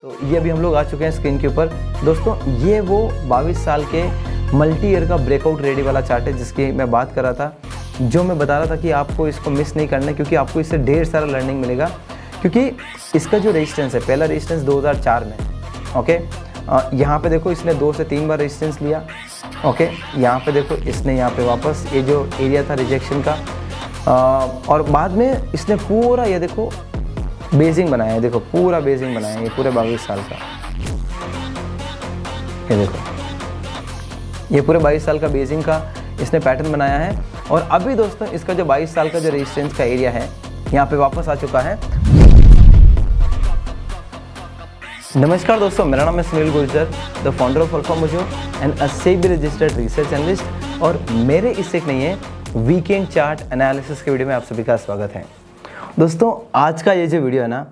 तो ये अभी हम लोग आ चुके हैं स्क्रीन के ऊपर। दोस्तों ये वो 22 साल के मल्टी ईयर का ब्रेकआउट रेडी वाला चार्ट है जिसकी मैं बात कर रहा था, जो मैं बता रहा था कि आपको इसको मिस नहीं करना है क्योंकि आपको इससे ढेर सारा लर्निंग मिलेगा। क्योंकि इसका जो रेजिस्टेंस है, पहला रेजिस्टेंस 2004 में, ओके, यहाँ पे देखो इसने 2 से 3 बार रेजिस्टेंस लिया, ओके, यहाँ पे देखो इसने यहाँ पे वापस ये जो एरिया था रिजेक्शन का, और बाद में इसने पूरा ये देखो बेसिंग बनाया है, देखो पूरा बेसिंग बनाया है ये पूरे 22 साल का। ये देखो ये पूरे 22 साल का बेसिंग का इसने पैटर्न बनाया है। और अभी दोस्तों इसका जो 22 साल का जो रेजिस्टेंस का एरिया है यहाँ पे वापस आ चुका है। नमस्कार दोस्तों, मेरा नाम है Sunil Gurjar, the founder of alpha mojo and a SEBI registered research analyst. और मेरे इस एक नहीं है वीकेंड चार्ट एनालिसिस के वीडियो में आप सभी का स्वागत है। दोस्तों आज का ये जो वीडियो है ना,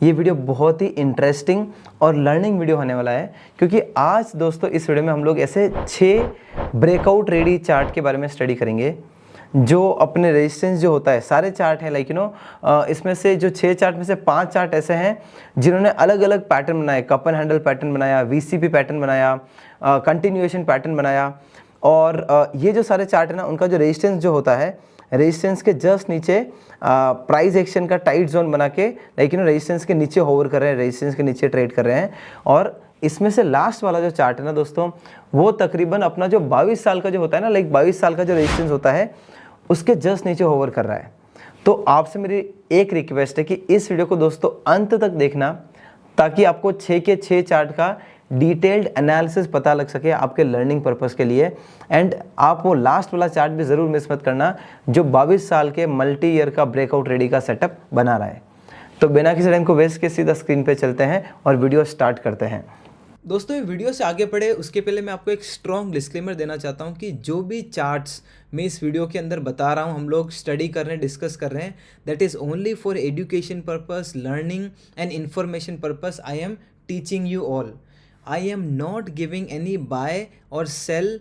ये वीडियो बहुत ही इंटरेस्टिंग और लर्निंग वीडियो होने वाला है क्योंकि आज दोस्तों इस वीडियो में हम लोग ऐसे 6 ब्रेकआउट रेडी चार्ट के बारे में स्टडी करेंगे जो अपने रेजिस्टेंस जो होता है, सारे चार्ट हैं लाइक इसमें से जो 6 चार्ट में से 5 चार्ट ऐसे हैं जिन्होंने अलग अलग पैटर्न बनाए, कप एंड हैंडल पैटर्न बनाया, वीसीपी पैटर्न बनाया, कंटिन्यूएशन पैटर्न बनाया। और ये जो सारे चार्ट है ना, उनका जो रेजिस्टेंस जो होता है, रेजिस्टेंस के जस्ट नीचे प्राइस एक्शन का टाइट जोन बना के लाइक रेजिस्टेंस के नीचे होवर कर रहे हैं, रेजिस्टेंस के नीचे ट्रेड कर रहे हैं। और इसमें से लास्ट वाला जो चार्ट है ना दोस्तों, वो तकरीबन अपना जो 22 साल का जो होता है ना, लाइक 22 साल का जो रेजिस्टेंस होता है उसके जस्ट नीचे होवर कर रहा है। तो आपसे मेरी एक रिक्वेस्ट है कि इस वीडियो को दोस्तों अंत तक देखना ताकि आपको 6 के 6 चार्ट का डिटेल्ड एनालिसिस पता लग सके आपके लर्निंग पर्पस के लिए। एंड आप वो लास्ट वाला चार्ट भी ज़रूर मिस मत करना जो 22 साल के मल्टी ईयर का ब्रेकआउट रेडी का सेटअप बना रहा है। तो बिना किसी टाइम को वेस्ट के सीधा स्क्रीन पे चलते हैं और वीडियो स्टार्ट करते हैं। दोस्तों ये वीडियो से आगे बढ़े उसके पहले मैं आपको एक स्ट्रॉन्ग डिस्क्लेमर देना चाहता हूँ कि जो भी चार्ट्स मैं इस वीडियो के अंदर बता रहा हूँ, हम लोग स्टडी कर रहे हैं, डिस्कस कर रहे हैं, that is only for education purpose, learning and information purpose. I am teaching you all. I am not giving any buy or sell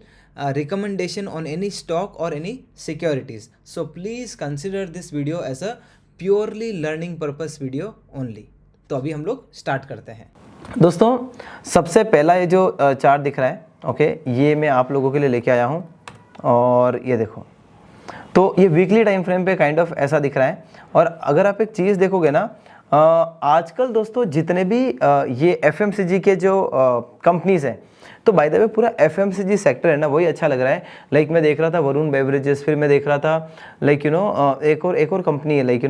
recommendation on any stock or any securities. So please consider this video as a purely learning purpose video only. तो अभी हम लोग start करते हैं। दोस्तों सबसे पहला ये जो चार्ट दिख रहा है, ओके, ये मैं आप लोगों के लिए लेके आया हूँ और ये देखो, तो ये वीकली टाइम फ्रेम पे काइंड ऑफ ऐसा दिख रहा है। और अगर आप एक चीज़ देखोगे ना, आजकल दोस्तों जितने भी ये एफएमसीजी के जो कंपनीज हैं, तो बाय द वे पूरा एफएमसीजी सेक्टर है ना, वही अच्छा लग रहा है। लाइक मैं देख रहा था वरुण बेवरेजेस, फिर मैं देख रहा था लाइक एक और कंपनी है लाइक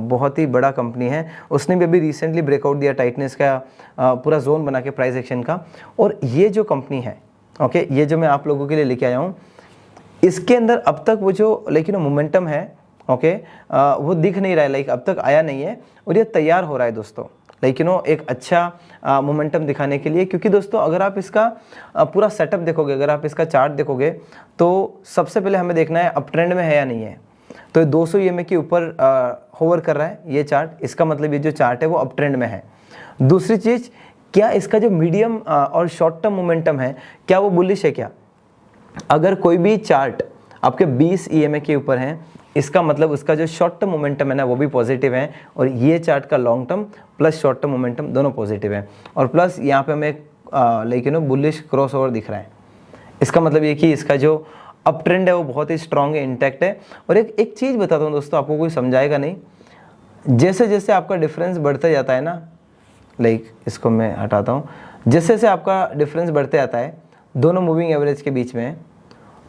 बहुत ही बड़ा कंपनी है, उसने भी अभी रिसेंटली ब्रेकआउट दिया टाइटनेस का पूरा जोन बना के प्राइस एक्शन का। और ये जो कंपनी है, ओके, ये जो मैं आप लोगों के लिए लेके आया हूँ, इसके अंदर अब तक वो जो लाइक मोमेंटम है, ओके, वो दिख नहीं रहा है, लाइक अब तक आया नहीं है और ये तैयार हो रहा है दोस्तों, लाइक एक अच्छा मोमेंटम दिखाने के लिए। क्योंकि दोस्तों अगर आप इसका पूरा सेटअप देखोगे, अगर आप इसका चार्ट देखोगे, तो सबसे पहले हमें देखना है अप ट्रेंड में है या नहीं है। तो 200 EMA के ऊपर होवर कर रहा है ये चार्ट, इसका मतलब ये जो चार्ट है वो अप ट्रेंड में है। दूसरी चीज़, क्या इसका जो मीडियम और शॉर्ट टर्म मोमेंटम है, क्या वो बुलिश है क्या? अगर कोई भी चार्ट आपके 20 EMA के ऊपर है, इसका मतलब उसका जो शॉर्ट टर्म मोमेंटम है ना वो भी पॉजिटिव है। और ये चार्ट का long term plus short term momentum दोनों पॉजिटिव है। और प्लस यहाँ पे हमें लाइक बुलिश क्रॉस ओवर दिख रहा है। इसका मतलब ये कि इसका जो अप ट्रेंड है वो बहुत ही स्ट्रांग है, इंटैक्ट है। और एक चीज़ बताता हूँ दोस्तों, आपको कोई समझाएगा नहीं, जैसे जैसे आपका डिफरेंस बढ़ता जाता है ना, लाइक इसको मैं हटाता हूँ, जैसे जैसे आपका डिफरेंस बढ़ते जाता है दोनों मूविंग एवरेज के बीच में,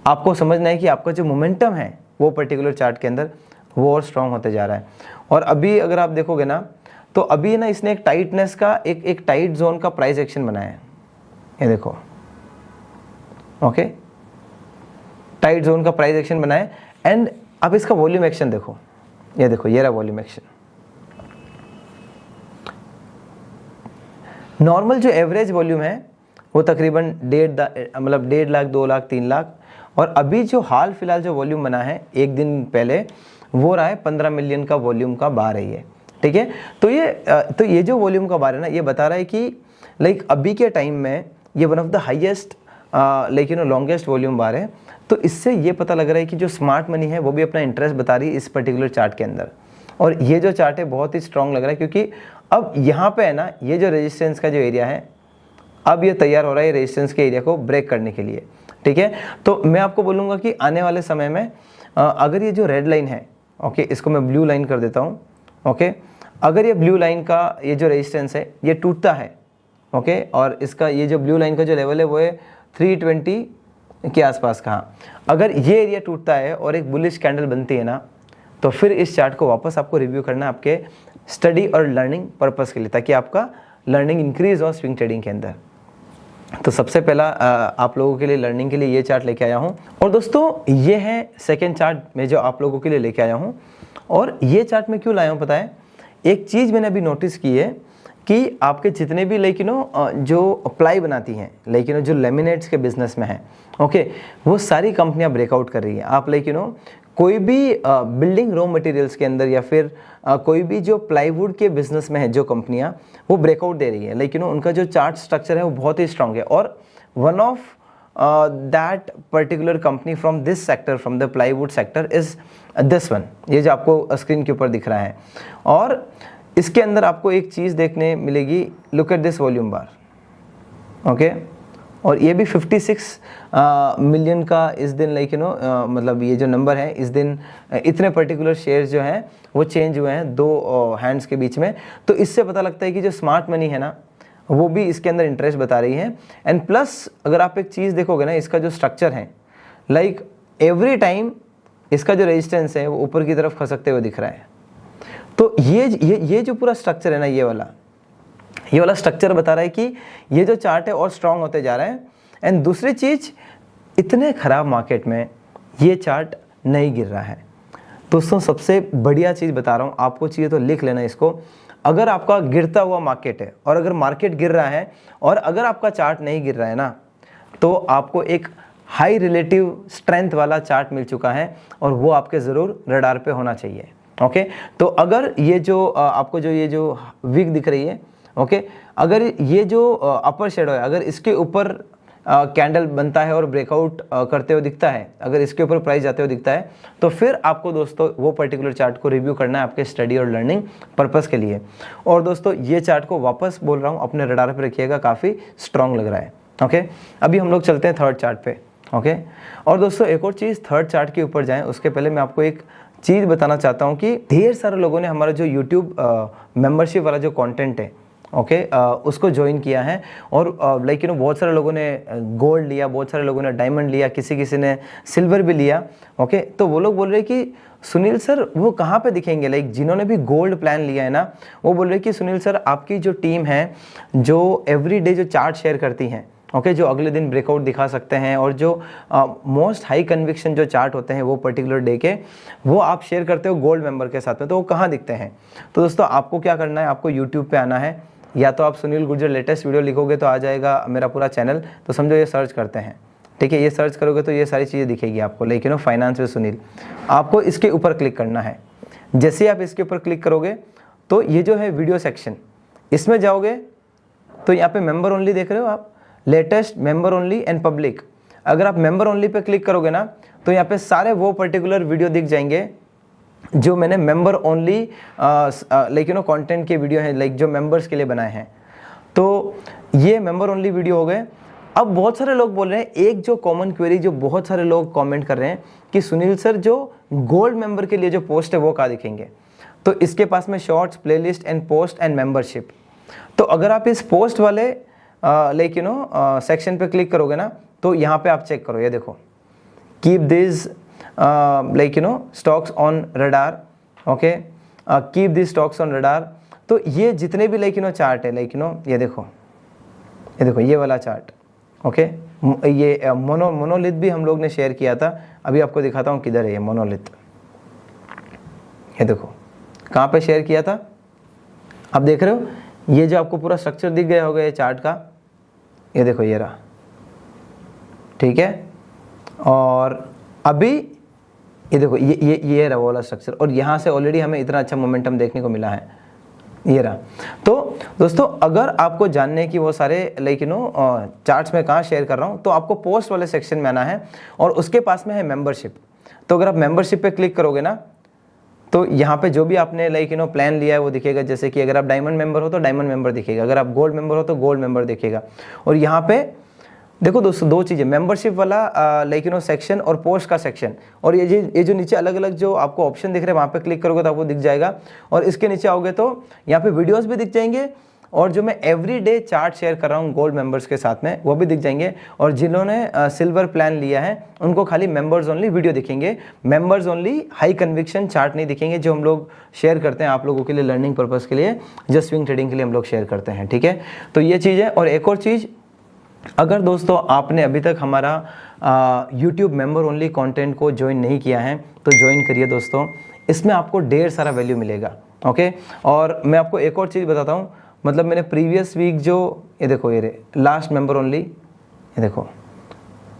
आपको समझना है कि आपका जो मोमेंटम है वो पर्टिकुलर चार्ट के अंदर वो और स्ट्रांग होते जा रहा है। और अभी अगर आप देखोगे ना, तो अभी ना इसने एक टाइटनेस का एक टाइट जोन का प्राइस एक्शन बनाया है, ये देखो, ओके, टाइट जोन का प्राइस एक्शन बनाया है। एंड अब इसका वॉल्यूम एक्शन देखो, ये देखो, ये रहा वॉल्यूम एक्शन। नॉर्मल जो एवरेज वॉल्यूम है वो तकरीबन 1.5 लाख 2 लाख 3 लाख। और अभी जो हाल फिलहाल जो वॉल्यूम बना है एक दिन पहले, वो रहा है 15 मिलियन का वॉल्यूम का बार है ये, ठीक है। तो ये जो वॉल्यूम का बार है ना, ये बता रहा है कि लाइक अभी के टाइम में ये one of the highest like longest volume bar है। तो इससे ये पता लग रहा है कि जो स्मार्ट मनी है वो भी अपना इंटरेस्ट बता रही है इस पर्टिकुलर चार्ट के अंदर। और ये जो चार्ट है बहुत ही स्ट्रांग लग रहा है क्योंकि अब यहाँ पे है ना, ये जो रेजिस्टेंस का जो एरिया है, अब ये तैयार हो रहा है रेजिस्टेंस के एरिया को ब्रेक करने के लिए, ठीक है। तो मैं आपको बोलूँगा कि आने वाले समय में अगर ये जो रेड लाइन है, ओके, इसको मैं ब्लू लाइन कर देता हूँ, ओके, अगर ये ब्लू लाइन का ये जो रेजिस्टेंस है ये टूटता है, ओके, और इसका ये जो ब्लू लाइन का जो लेवल है वो है 320 के आसपास का, अगर ये एरिया टूटता है और एक बुलिश कैंडल बनती है ना, तो फिर इस चार्ट को वापस आपको रिव्यू करना है आपके स्टडी और लर्निंग पर्पस के लिए, ताकि आपका लर्निंग इंक्रीज हो स्विंग ट्रेडिंग के अंदर। तो सबसे पहला आप लोगों के लिए लर्निंग के लिए ये चार्ट लेके आया हूँ। और दोस्तों ये है सेकेंड चार्ट में जो आप लोगों के लिए लेके आया हूँ। और ये चार्ट मैं क्यों लाया हूँ पता है, एक चीज़ मैंने अभी नोटिस की है कि आपके जितने भी जो प्लाई बनाती हैं जो लेमिनेट्स के बिजनेस में है, ओके, वो सारी कंपनियां ब्रेकआउट कर रही हैं। आप कोई भी बिल्डिंग रॉ मटेरियल्स के अंदर या फिर कोई भी जो प्लाईवुड के बिजनेस में है जो कंपनियां, वो ब्रेकआउट दे रही है, उनका जो चार्ट स्ट्रक्चर है वो बहुत ही स्ट्रांग है। और one of that particular company from this sector, from the plywood sector is this one, ये जो आपको स्क्रीन के ऊपर दिख रहा है। और इसके अंदर आपको एक चीज़ देखने मिलेगी, look at this volume bar, okay, और ये भी 56 मिलियन का इस दिन मतलब ये जो नंबर है इस दिन इतने पर्टिकुलर शेयर्स जो हैं वो चेंज हुए हैं दो हैंड्स के बीच में। तो इससे पता लगता है कि जो स्मार्ट मनी है ना, वो भी इसके अंदर इंटरेस्ट बता रही है। एंड प्लस अगर आप एक चीज़ देखोगे ना, इसका जो स्ट्रक्चर है, एवरी टाइम इसका जो रेजिस्टेंस है वो ऊपर की तरफ खसकते हुए दिख रहा है। तो ये जो पूरा स्ट्रक्चर है ना, ये वाला स्ट्रक्चर बता रहा है कि ये जो चार्ट है और स्ट्रांग होते जा रहा है। एंड दूसरी चीज़, इतने ख़राब मार्केट में ये चार्ट नहीं गिर रहा है। दोस्तों सबसे बढ़िया चीज़ बता रहा हूँ आपको, चाहिए तो लिख लेना इसको। अगर आपका गिरता हुआ मार्केट है और अगर मार्केट गिर रहा है और अगर आपका चार्ट नहीं गिर रहा है ना, तो आपको एक हाई रिलेटिव स्ट्रेंथ वाला चार्ट मिल चुका है और वो आपके ज़रूर रडार पे होना चाहिए, ओके। तो अगर ये जो आपको ये जो वीक दिख रही है, ओके, अगर ये जो अपर शेडो है, अगर इसके ऊपर कैंडल बनता है और ब्रेकआउट करते हुए दिखता है, अगर इसके ऊपर प्राइस जाते हुए दिखता है, तो फिर आपको दोस्तों वो पर्टिकुलर चार्ट को रिव्यू करना है आपके स्टडी और लर्निंग पर्पस के लिए। और दोस्तों ये चार्ट को वापस बोल रहा हूँ अपने रडार पे रखिएगा, काफ़ी स्ट्रांग लग रहा है, ओके। अभी हम लोग चलते हैं थर्ड चार्ट पे, ओके। और दोस्तों एक और चीज़, थर्ड चार्ट के ऊपर जाएँ उसके पहले मैं आपको एक चीज़ बताना चाहता हूँ कि ढेर सारे लोगों ने हमारा जो यूट्यूब मेम्बरशिप वाला जो कॉन्टेंट है, ओके, उसको ज्वाइन किया है। और बहुत सारे लोगों ने गोल्ड लिया, बहुत सारे लोगों ने डायमंड लिया, किसी ने सिल्वर भी लिया, ओके। तो वो लोग बोल रहे कि सुनील सर वो कहाँ पे दिखेंगे, जिन्होंने भी गोल्ड प्लान लिया है ना, वो बोल रहे कि सुनील सर आपकी जो टीम है जो एवरी डे जो चार्ट शेयर करती हैं, ओके, जो अगले दिन ब्रेकआउट दिखा सकते हैं और जो मोस्ट हाई कन्विक्शन जो चार्ट होते हैं वो पर्टिकुलर डे के, वो आप शेयर करते हो गोल्ड मेंबर के साथ में, तो वो कहाँ दिखते हैं। तो दोस्तों आपको क्या करना है, आपको यूट्यूब पे आना है, या तो आप सुनील गुर्जर लेटेस्ट वीडियो लिखोगे तो आ जाएगा मेरा पूरा चैनल, तो समझो ये सर्च करते हैं, ठीक है, ये सर्च करोगे तो ये सारी चीज़ें दिखेगी आपको, फाइनेंस विद सुनील, आपको इसके ऊपर क्लिक करना है। जैसे ही आप इसके ऊपर क्लिक करोगे तो ये जो है वीडियो सेक्शन, इसमें जाओगे तो यहाँ पे मेंबर ओनली देख रहे हो आप, latest, member only and public. अगर आप मेंबर ओनली पे क्लिक करोगे ना, तो यहाँ पे सारे वो पर्टिकुलर वीडियो दिख जाएंगे जो मैंने मेंबर ओनली कंटेंट के वीडियो हैं, जो मेंबर्स के लिए बनाए हैं। तो ये मेंबर ओनली वीडियो हो गए। अब बहुत सारे लोग बोल रहे हैं, एक जो कॉमन क्वेरी जो बहुत सारे लोग कमेंट कर रहे हैं कि सुनील सर जो गोल्ड मेंबर के लिए जो पोस्ट है वो कहाँ दिखेंगे। तो इसके पास में shorts, playlist and post and membership. तो अगर आप इस पोस्ट वाले सेक्शन पे क्लिक करोगे ना, तो यहाँ पे आप चेक करो, ये देखो, keep this stocks on radar, okay, keep this stocks on radar. तो ये जितने भी चार्ट है, ये देखो ये वाला चार्ट, ओके। ये मोनोलिथ भी हम लोग ने शेयर किया था, अभी आपको दिखाता हूँ किधर है ये मोनोलिथ। ये देखो कहाँ पे शेयर किया था, आप देख रहे हो, ये जो आपको पूरा स्ट्रक्चर दिख गया होगा ये चार्ट का, ये देखो ये रहा, ठीक है। और अभी ये देखो ये रहा वाला स्ट्रक्चर, और यहाँ से ऑलरेडी हमें इतना अच्छा मोमेंटम देखने को मिला है, ये रहा। तो दोस्तों अगर आपको जानने की वो सारे चार्ट्स में कहाँ शेयर कर रहा हूँ, तो आपको पोस्ट वाले सेक्शन में आना है और उसके पास में है मेंबरशिप। तो अगर आप मेंबरशिप पे क्लिक करोगे ना, तो यहाँ पे जो भी आपने लाइक प्लान लिया है वो दिखेगा। जैसे कि अगर आप डायमंड मेंबर हो तो डायमंड मेंबर दिखेगा, अगर आप गोल्ड मेंबर हो तो गोल्ड मेंबर दिखेगा। और यहाँ पे देखो दोस्तों दो चीज़ें, मेंबरशिप वाला सेक्शन और पोस्ट का सेक्शन, और ये जो नीचे अलग अलग जो आपको ऑप्शन दिख रहे हैं वहाँ पे क्लिक करोगे तो आपको दिख जाएगा। और इसके नीचे आओगे तो यहाँ पे वीडियोस भी दिख जाएंगे, और जो मैं एवरी डे चार्ट शेयर कर रहा हूँ गोल्ड मेंबर्स के साथ में वो भी दिख जाएंगे। और जिन्होंने सिल्वर प्लान लिया है उनको खाली मेंबर्स ओनली वीडियो दिखेंगे, members only high conviction chart नहीं दिखेंगे, जो हम लोग शेयर करते हैं आप लोगों के लिए लर्निंग पर्पज़ के लिए, जस्ट स्विंग ट्रेडिंग के लिए हम लोग शेयर करते हैं, ठीक है। तो ये चीज़ है। और एक और चीज़, अगर दोस्तों आपने अभी तक हमारा यूट्यूब मेंबर ओनली कंटेंट को ज्वाइन नहीं किया है तो ज्वाइन करिए दोस्तों, इसमें आपको ढेर सारा वैल्यू मिलेगा, ओके। और मैं आपको एक और चीज़ बताता हूँ, मतलब मैंने प्रीवियस वीक जो ये देखो ये लास्ट मेंबर ओनली, ये देखो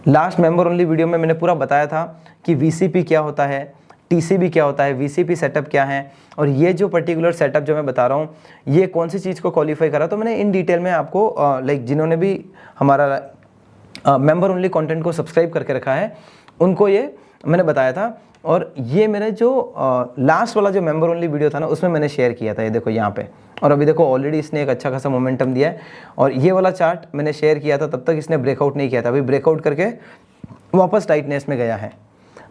लास्ट मेंबर ओनली वीडियो में मैंने पूरा बताया था कि वीसीपी क्या होता है, टीसीबी क्या होता है, वीसीपी सेटअप क्या है, और ये जो पर्टिकुलर सेटअप जो मैं बता रहा हूँ ये कौन सी चीज़ को क्वालिफाई करा। तो मैंने इन डिटेल में आपको लाइक जिन्होंने भी हमारा मेंबर ओनली कंटेंट को सब्सक्राइब करके रखा है उनको ये मैंने बताया था। और ये मैंने जो लास्ट वाला जो मेंबर ओनली वीडियो था ना उसमें मैंने शेयर किया था, ये देखो यहाँ पे। और अभी देखो ऑलरेडी इसने एक अच्छा खासा मोमेंटम दिया है। और ये वाला चार्ट मैंने शेयर किया था तब तक इसने ब्रेकआउट नहीं किया था, अभी ब्रेकआउट करके वापस टाइटनेस में गया है।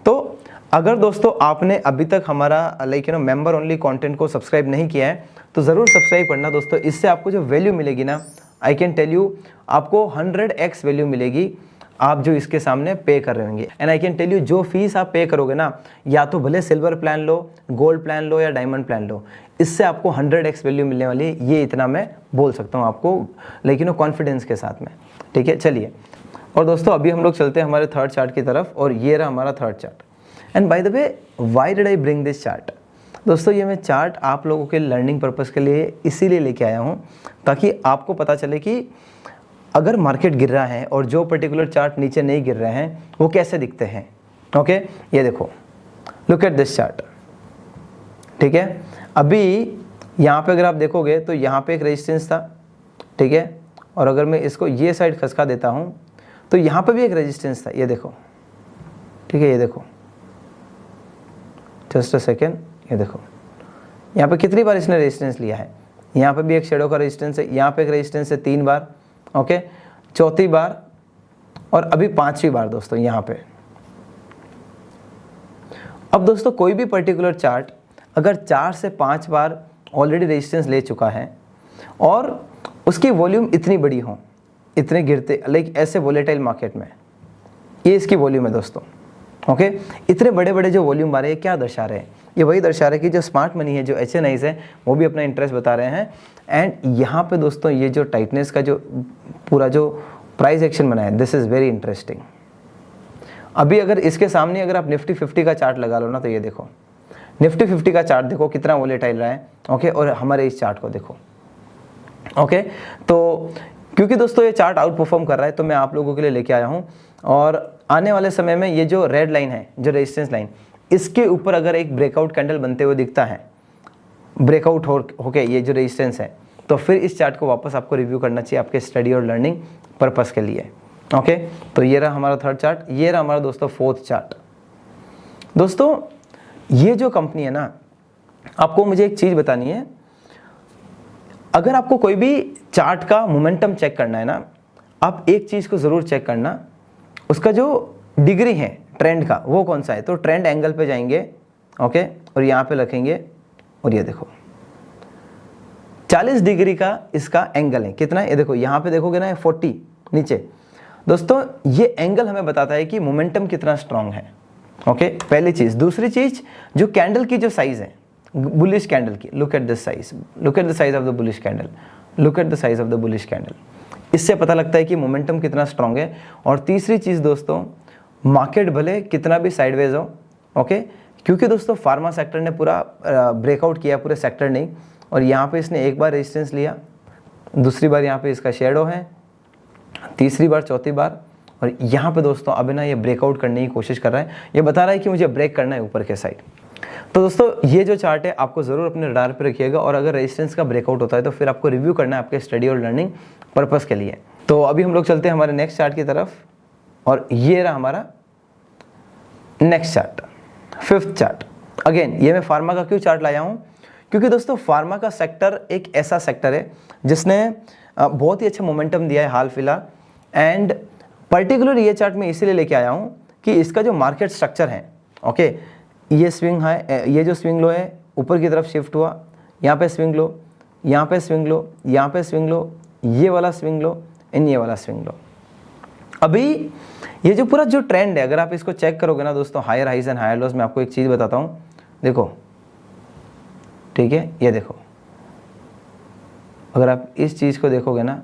तो अगर दोस्तों आपने अभी तक हमारा लाइक मेंबर ओनली कंटेंट को सब्सक्राइब नहीं किया है तो ज़रूर सब्सक्राइब करना दोस्तों। इससे आपको जो वैल्यू मिलेगी ना, आई कैन टेल यू आपको 100x वैल्यू मिलेगी आप जो इसके सामने पे कर रहे होंगे। And I can tell you जो फीस आप पे करोगे ना, या तो भले सिल्वर प्लान लो, गोल्ड प्लान लो या डायमंड प्लान लो, इससे आपको 100x वैल्यू मिलने वाली है, ये इतना मैं बोल सकता हूँ आपको लेकिन कॉन्फिडेंस के साथ में, ठीक है। चलिए, और दोस्तों अभी हम लोग चलते हैं हमारे थर्ड चार्ट की तरफ, और ये रहा हमारा third chart. And by the way, why did I bring this chart? दोस्तों ये मैं चार्ट आप लोगों के लर्निंग पर्पज़ के लिए इसीलिए लेके आया हूँ ताकि आपको पता चले कि अगर मार्केट गिर रहा है और जो पर्टिकुलर चार्ट नीचे नहीं गिर रहे हैं वो कैसे दिखते हैं, ओके। ये देखो, लुक एट दिस चार्ट, ठीक है। अभी यहाँ पे अगर आप देखोगे तो यहाँ पे एक रेजिस्टेंस था, ठीक है। और अगर मैं इसको ये साइड खसका देता हूँ तो यहाँ पे भी एक रेजिस्टेंस था, ये देखो, ठीक है। ये देखो, जस्ट अ सेकेंड, ये देखो यहाँ पे कितनी बार इसने रेजिस्टेंस लिया है। यहाँ पे भी एक शेडो का रेजिस्टेंस है, यहाँ पे एक रेजिस्टेंस है 3 बार, ओके, चौथी बार, और अभी 5वीं बार दोस्तों यहाँ पे। अब दोस्तों कोई भी पर्टिकुलर चार्ट अगर 4 से 5 बार ऑलरेडी रेजिस्टेंस ले चुका है और उसकी वॉल्यूम इतनी बड़ी हो, इतने गिरते लाइक ऐसे वोलेटाइल मार्केट में, ये इसकी वॉल्यूम है दोस्तों, ओके। इतने बड़े बड़े जो वॉल्यूम आ रहे हैं क्या दर्शा रहे हैं? ये वही दर्शा रहे हैं कि जो स्मार्ट मनी है, जो HNIs है, वो भी अपना इंटरेस्ट बता रहे हैं। एंड यहाँ पे दोस्तों ये जो टाइटनेस का जो पूरा जो प्राइस एक्शन बना है, दिस इज़ वेरी इंटरेस्टिंग। अभी अगर इसके सामने अगर आप निफ्टी 50 का चार्ट लगा लो ना, तो ये देखो निफ्टी 50 का चार्ट देखो कितना वोलेटाइल रहा है, ओके। और हमारे इस चार्ट को देखो, ओके। तो क्योंकि दोस्तों ये चार्ट आउट परफॉर्म कर रहा है तो मैं आप लोगों के लिए लेके आया हूँ। और आने वाले समय में ये जो रेड लाइन है, जो रेजिस्टेंस लाइन, इसके ऊपर अगर एक ब्रेकआउट कैंडल बनते हुए दिखता है, ब्रेकआउट होके ये जो रेजिस्टेंस है, तो फिर इस चार्ट को वापस आपको रिव्यू करना चाहिए आपके स्टडी और लर्निंग पर्पस के लिए, ओके। तो ये रहा हमारा थर्ड चार्ट, ये रहा हमारा दोस्तों फोर्थ चार्ट। दोस्तों ये जो कंपनी है ना, आपको मुझे एक चीज़ बतानी है, अगर आपको कोई भी चार्ट का मोमेंटम चेक करना है ना, आप एक चीज़ को ज़रूर चेक करना, उसका जो डिग्री है ट्रेंड का वो कौन सा है। तो ट्रेंड एंगल पे जाएंगे, ओके, और यहाँ पे रखेंगे, और ये देखो 40 डिग्री का इसका एंगल है। कितना है? ये देखो यहाँ पे देखोगे ना 40 नीचे। दोस्तों ये एंगल हमें बताता है कि मोमेंटम कितना स्ट्रांग है, ओके, पहली चीज़। दूसरी चीज़, जो कैंडल की जो साइज़ है बुलिश कैंडल की, look at this size, look at the size of the bullish candle, look at the size of the bullish candle, इससे पता लगता है कि मोमेंटम कितना स्ट्रांग है। और तीसरी चीज़ दोस्तों, मार्केट भले कितना भी साइडवेज हो, ओके, क्योंकि दोस्तों फार्मा सेक्टर ने पूरा ब्रेकआउट किया, पूरे सेक्टर नहीं, और यहाँ पे इसने एक बार रेजिस्टेंस लिया, दूसरी बार यहाँ पे इसका शेडो है, तीसरी बार, चौथी बार, और यहाँ पे दोस्तों अब ना ये ब्रेकआउट करने की कोशिश कर रहा है, ये बता रहा है कि मुझे ब्रेक करना है ऊपर के साइड। तो दोस्तों ये जो चार्ट है आपको ज़रूर अपने रडार पे रखिएगा, और अगर रेजिस्टेंस का ब्रेकआउट होता है तो फिर आपको रिव्यू करना है आपके स्टडी और लर्निंग पर्पस के लिए। तो अभी हम लोग चलते हैं हमारे नेक्स्ट चार्ट की तरफ, और ये रहा हमारा next chart, fifth chart, again ये मैं फार्मा का क्यों चार्ट लाया हूँ, क्योंकि दोस्तों फार्मा का सेक्टर एक ऐसा सेक्टर है जिसने बहुत ही अच्छा मोमेंटम दिया है हाल फिलहाल। एंड पर्टिकुलर ये चार्ट मैं इसीलिए लेके आया हूँ कि इसका जो मार्केट स्ट्रक्चर है, ओके, ये स्विंग है, ये जो स्विंग लो है ऊपर की तरफ शिफ्ट हुआ, यहाँ पे स्विंग लो, यहाँ पे स्विंग लो, यहाँ पे स्विंग लो, ये वाला स्विंग लो, ये वाला स्विंग लो। अभी ये जो पूरा जो ट्रेंड है, अगर आप इसको चेक करोगे ना दोस्तों, higher highs and higher lows, मैं आपको एक चीज़ बताता हूँ, देखो ठीक है, ये देखो, अगर आप इस चीज़ को देखोगे ना,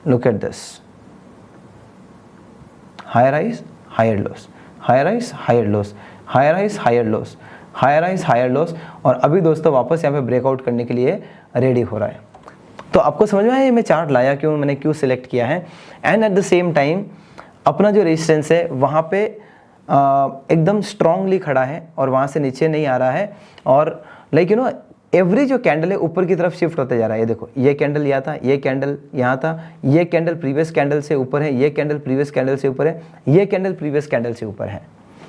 look at this, higher highs higher lows, higher highs higher lows, higher highs higher lows, higher highs higher lows, और अभी दोस्तों वापस यहाँ पे ब्रेकआउट करने के लिए रेडी हो रहा है। तो आपको समझ में आया ये मैं चार्ट लाया क्यों, मैंने क्यों सिलेक्ट किया है। And at the same time अपना जो रेजिस्टेंस है वहाँ पे एकदम स्ट्रांगली खड़ा है और वहाँ से नीचे नहीं आ रहा है, और लाइक यू नो एवरी जो कैंडल है ऊपर की तरफ शिफ्ट होते जा रहा है। ये देखो, ये कैंडल यहाँ था, ये कैंडल यहाँ था, ये कैंडल प्रीवियस कैंडल से ऊपर है, ये कैंडल प्रीवियस कैंडल से ऊपर है, ये कैंडल प्रीवियस कैंडल से ऊपर है।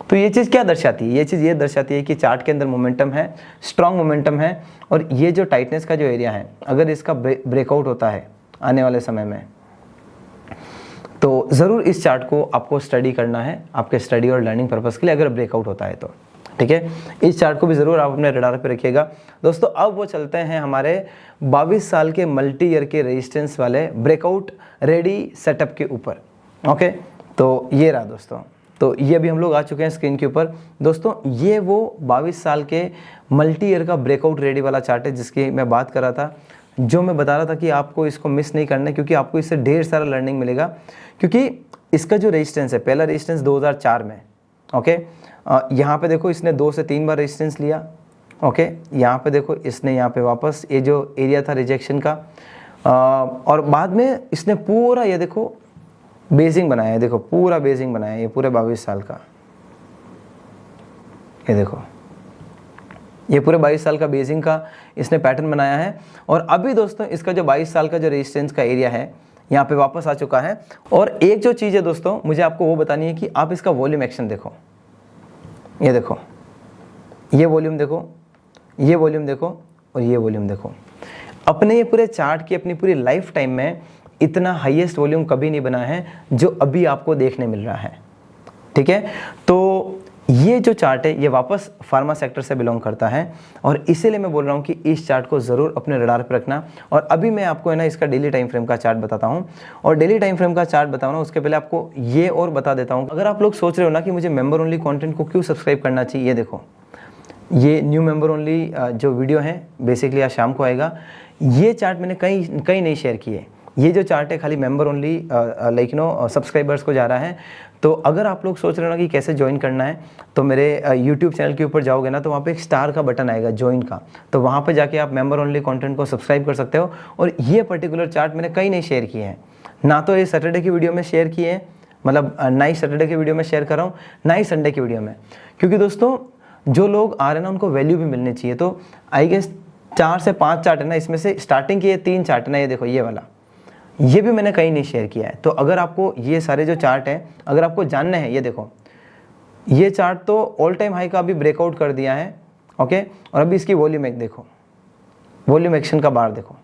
तो ये चीज़ क्या दर्शाती है, ये चीज़ ये दर्शाती है कि चार्ट के अंदर मोमेंटम है, स्ट्रांग मोमेंटम है, और ये जो टाइटनेस का जो एरिया है अगर इसका ब्रेकआउट होता है आने वाले समय में, तो ज़रूर इस चार्ट को आपको स्टडी करना है आपके स्टडी और लर्निंग पर्पज़ के लिए, अगर ब्रेकआउट होता है तो ठीक है। इस चार्ट को भी ज़रूर आप अपने रडार पे रखिएगा दोस्तों। अब वो चलते हैं हमारे 22 साल के मल्टी ईयर के रेजिस्टेंस वाले ब्रेकआउट रेडी सेटअप के ऊपर। ओके, तो ये रहा दोस्तों, तो ये भी हम लोग आ चुके हैं स्क्रीन के ऊपर दोस्तों। ये वो 22 साल के मल्टी ईयर का ब्रेकआउट रेडी वाला चार्ट है जिसकी मैं बात कर रहा था, जो मैं बता रहा था कि आपको इसको मिस नहीं करना है, क्योंकि आपको इससे ढेर सारा लर्निंग मिलेगा। क्योंकि इसका जो रेजिस्टेंस है, पहला रेजिस्टेंस 2004 में, ओके, यहाँ पे देखो इसने 2 से 3 बार रेजिस्टेंस लिया, ओके, यहाँ पे देखो इसने यहाँ पे वापस ये जो एरिया था रिजेक्शन का, और बाद में इसने पूरा ये देखो बेसिंग बनाया है, देखो पूरा बेसिंग बनाया है ये पूरे 22 साल का, ये देखो ये पूरे 22 साल का बेसिंग का इसने पैटर्न बनाया है। और अभी दोस्तों इसका जो 22 साल का जो रेजिस्टेंस का एरिया है यहाँ पे वापस आ चुका है। और एक जो चीज़ है दोस्तों मुझे आपको वो बतानी है कि आप इसका वॉल्यूम एक्शन देखो, ये देखो, ये वॉल्यूम देखो, ये वॉल्यूम देखो, और ये वॉल्यूम देखो। अपने ये पूरे चार्ट की अपनी पूरी लाइफ टाइम में इतना हाईएस्ट वॉल्यूम कभी नहीं बना है जो अभी आपको देखने मिल रहा है, ठीक है। तो ये जो चार्ट है ये वापस फार्मा सेक्टर से बिलोंग करता है, और इसीलिए मैं बोल रहा हूँ कि इस चार्ट को ज़रूर अपने रडार पर रखना। और अभी मैं आपको है ना इसका डेली टाइम फ्रेम का चार्ट बताता हूँ, और डेली टाइम फ्रेम का चार्ट बताऊँ ना उसके पहले आपको ये और बता देता हूँ। अगर आप लोग सोच रहे हो ना कि मुझे मेंबर ओनली कंटेंट को क्यों सब्सक्राइब करना चाहिए, ये देखो, ये न्यू मेंबर ओनली जो वीडियो है बेसिकली आज शाम को आएगा। ये चार्ट मैंने कहीं नहीं शेयर किए, ये जो चार्ट है खाली member only like no subscribers को जा रहा है। तो अगर आप लोग सोच रहे हो ना कि कैसे ज्वाइन करना है, तो मेरे यूट्यूब चैनल के ऊपर जाओगे ना तो वहाँ पे एक स्टार का बटन आएगा ज्वाइन का, तो वहाँ पे जाके आप मेंबर ओनली कंटेंट को सब्सक्राइब कर सकते हो। और ये पर्टिकुलर चार्ट मैंने कहीं नहीं शेयर किए हैं, ना तो ये सैटरडे की वीडियो में शेयर किए हैं, मतलब ना ही सैटरडे की वीडियो में शेयर कर रहा हूँ, ना ही संडे की वीडियो में, क्योंकि दोस्तों जो लोग आ रहे हैं ना उनको वैल्यू भी मिलनी चाहिए। तो आई गेस 4 से 5 चार्ट है ना, इसमें से स्टार्टिंग के ये 3 चार्ट है ना, ये देखो ये वाला, ये भी मैंने कहीं नहीं शेयर किया है। तो अगर आपको ये सारे जो चार्ट हैं अगर आपको जानने हैं, ये देखो ये चार्ट तो ऑल टाइम हाई का अभी ब्रेकआउट कर दिया है, ओके, और अभी इसकी वॉल्यूम एक देखो, वॉल्यूम एक्शन का बार देखो।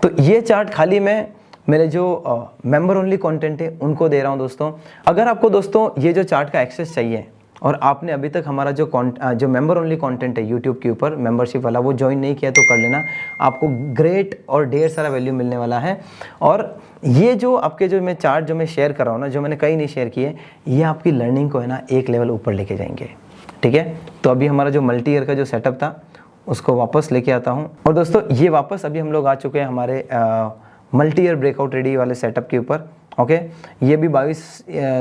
तो ये चार्ट खाली मैं मेरे जो मेंबर ओनली कंटेंट है उनको दे रहा हूँ दोस्तों। अगर आपको दोस्तों ये जो चार्ट का एक्सेस चाहिए और आपने अभी तक हमारा जो मेंबर ओनली कंटेंट है यूट्यूब के ऊपर मेंबरशिप वाला वो ज्वाइन नहीं किया तो कर लेना, आपको ग्रेट और ढेर सारा वैल्यू मिलने वाला है। और ये जो आपके जो मैं चार्ट जो मैं शेयर कर रहा हूँ ना, जो मैंने कहीं नहीं शेयर किए, ये आपकी लर्निंग को है ना एक लेवल ऊपर लेके जाएंगे, ठीक है। तो अभी हमारा जो मल्टी ईयर का जो सेटअप था उसको वापस लेके आता हूँ। और दोस्तों ये वापस अभी हम लोग आ चुके हैं हमारे मल्टी ईयर ब्रेकआउट रेडी वाले सेटअप के ऊपर, ओके। ये भी 22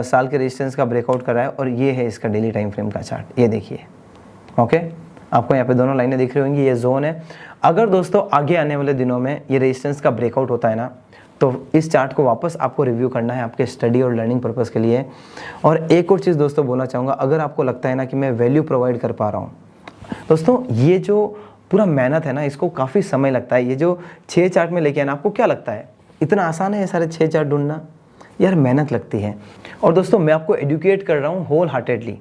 साल के रेजिस्टेंस का ब्रेकआउट कर रहा है, और ये है इसका डेली टाइम फ्रेम का चार्ट, ये देखिए, ओके। आपको यहाँ पे दोनों लाइनें दिख रही होंगी, ये जोन है। अगर दोस्तों आगे आने वाले दिनों में ये रेजिस्टेंस का ब्रेकआउट होता है ना, तो इस चार्ट को वापस आपको रिव्यू करना है आपके स्टडी और लर्निंग पर्पज़ के लिए। और एक और चीज़ दोस्तों बोलना चाहूँगा, अगर आपको लगता है ना कि मैं वैल्यू प्रोवाइड कर पा रहा हूँ, दोस्तों ये जो पूरा मेहनत है ना इसको काफ़ी समय लगता है। ये जो 6 चार्ट में लेके आना, आपको क्या लगता है इतना आसान है ये सारे 6 चार्ट ढूंढना? यार मेहनत लगती है। और दोस्तों मैं आपको एडुकेट कर रहा हूँ होल हार्टेडली,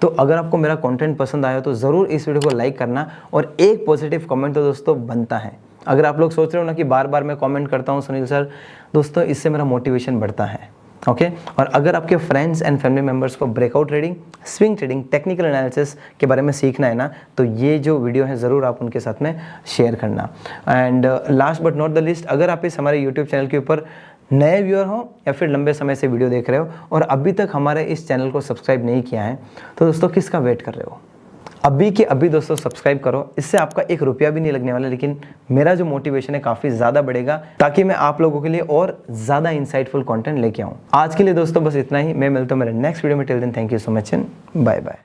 तो अगर आपको मेरा कंटेंट पसंद आया तो ज़रूर इस वीडियो को लाइक करना और एक पॉजिटिव कमेंट तो दोस्तों बनता है। अगर आप लोग सोच रहे हो ना कि बार बार मैं कमेंट करता हूँ सुनील सर, दोस्तों इससे मेरा मोटिवेशन बढ़ता है। ओके और अगर आपके फ्रेंड्स एंड फैमिली मेम्बर्स को breakout trading, swing trading, technical analysis के बारे में सीखना है ना, तो ये जो वीडियो है ज़रूर आप उनके साथ में शेयर करना। And last but not the least, अगर आप इस हमारे यूट्यूब चैनल के ऊपर नए व्यूअर हो या फिर लंबे समय से वीडियो देख रहे हो और अभी तक हमारे इस चैनल को सब्सक्राइब नहीं किया है, तो दोस्तों किसका वेट कर रहे हो? अभी के अभी दोस्तों सब्सक्राइब करो। इससे आपका एक रुपया भी नहीं लगने वाला, लेकिन मेरा जो मोटिवेशन है काफ़ी ज़्यादा बढ़ेगा ताकि मैं आप लोगों के लिए और ज़्यादा इंसाइटफुल कंटेंट लेके आऊँ। आज के लिए दोस्तों बस इतना ही। मैं मिलता हूँ मेरे नेक्स्ट वीडियो में। Till then thank you so much and bye bye.